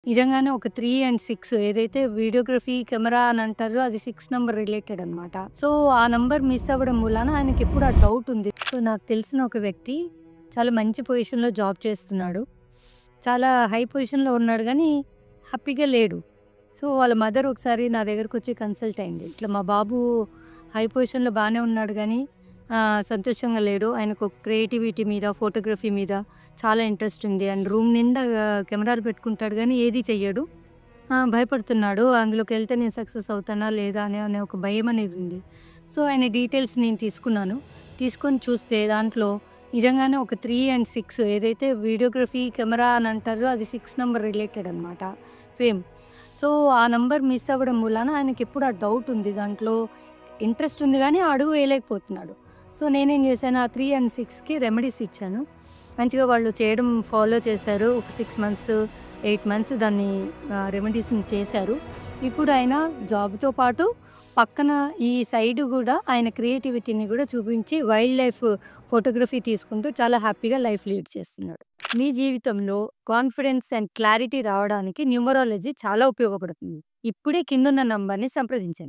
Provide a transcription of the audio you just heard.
నిజంగానే ఒక 3 అండ్ 6 ఏదైతే వీడియోగ్రఫీ కెమెరా అని అంటారో అది 6 నంబర్ రిలేటెడ్ అనమాట. సో, ఆ నంబర్ మిస్ అవ్వడం మూలాన ఆయనకెప్పుడు ఆ డౌట్ ఉంది. సో, నాకు తెలిసిన ఒక వ్యక్తి చాలా మంచి పొజిషన్‌లో జాబ్ చేస్తున్నాడు. చాలా హై పొజిషన్‌లో ఉన్నాడు గానీ, హ్యాపీగా లేడు. సో, వాళ్ళ మదర్ ఒకసారి నా దగ్గరకొచ్చి కన్సల్ట్ అయింది. ఇట్లా మా బాబు హై పొజిషన్‌లో బానే ఉన్నాడు గానీ, సంతోషంగా లేడు. ఆయనకు క్రియేటివిటీ మీద, ఫోటోగ్రఫీ మీద చాలా ఇంట్రెస్ట్ ఉంది. అండ్ రూమ్ నిండా కెమెరాలు పెట్టుకుంటాడు గానీ, ఏది చెయ్యడు. భయపడుతున్నాడు. అందులోకెళ్తే నేను సక్సెస్ అవుతానా లేదా అనే ఒక భయమనేది ఉంది. సో, ఆయన డీటెయిల్స్ నేను తీసుకున్నాను. తీసుకొని చూస్తే దాంట్లో నిజంగానే ఒక 3 అండ్ 6 ఏదైతే వీడియోగ్రఫీ కెమెరా అని అంటారో అది 6 నంబర్ రిలేటెడ్ అనమాట ఫేమ్. సో, ఆ నంబర్ మిస్ అవ్వడం మూలాన ఆయనకెప్పుడు ఆ డౌట్ ఉంది. దాంట్లో ఇంట్రెస్ట్ ఉంది గానీ, ఆ అడుగు వేయలేకపోతున్నాడు. సో, నేనేం చేశాను, ఆ 3 అండ్ 6కి రెమెడీస్ ఇచ్చాను. మంచిగా వాళ్ళు చేయడం ఫాలో చేశారు. ఒక 6 మంత్స్, 8 మంత్స్ దాన్ని రెమెడీస్‌ని చేశారు. ఇప్పుడు ఆయన జాబ్‌తో పాటు పక్కన ఈ సైడ్ గూడా ఆయన క్రియేటివిటీని గూడా చూపించి వైల్డ్ లైఫ్ ఫోటోగ్రఫీ తీసుకుంటూ చాలా హ్యాపీగా లైఫ్ లీడ్ చేస్తున్నాడు. మీ జీవితంలో కాన్ఫిడెన్స్ అండ్ క్లారిటీ రావడానికి న్యూమరాలజీ చాలా ఉపయోగపడుతుంది. ఇప్పుడే కిందున్న నంబర్‌ని సంప్రదించండి.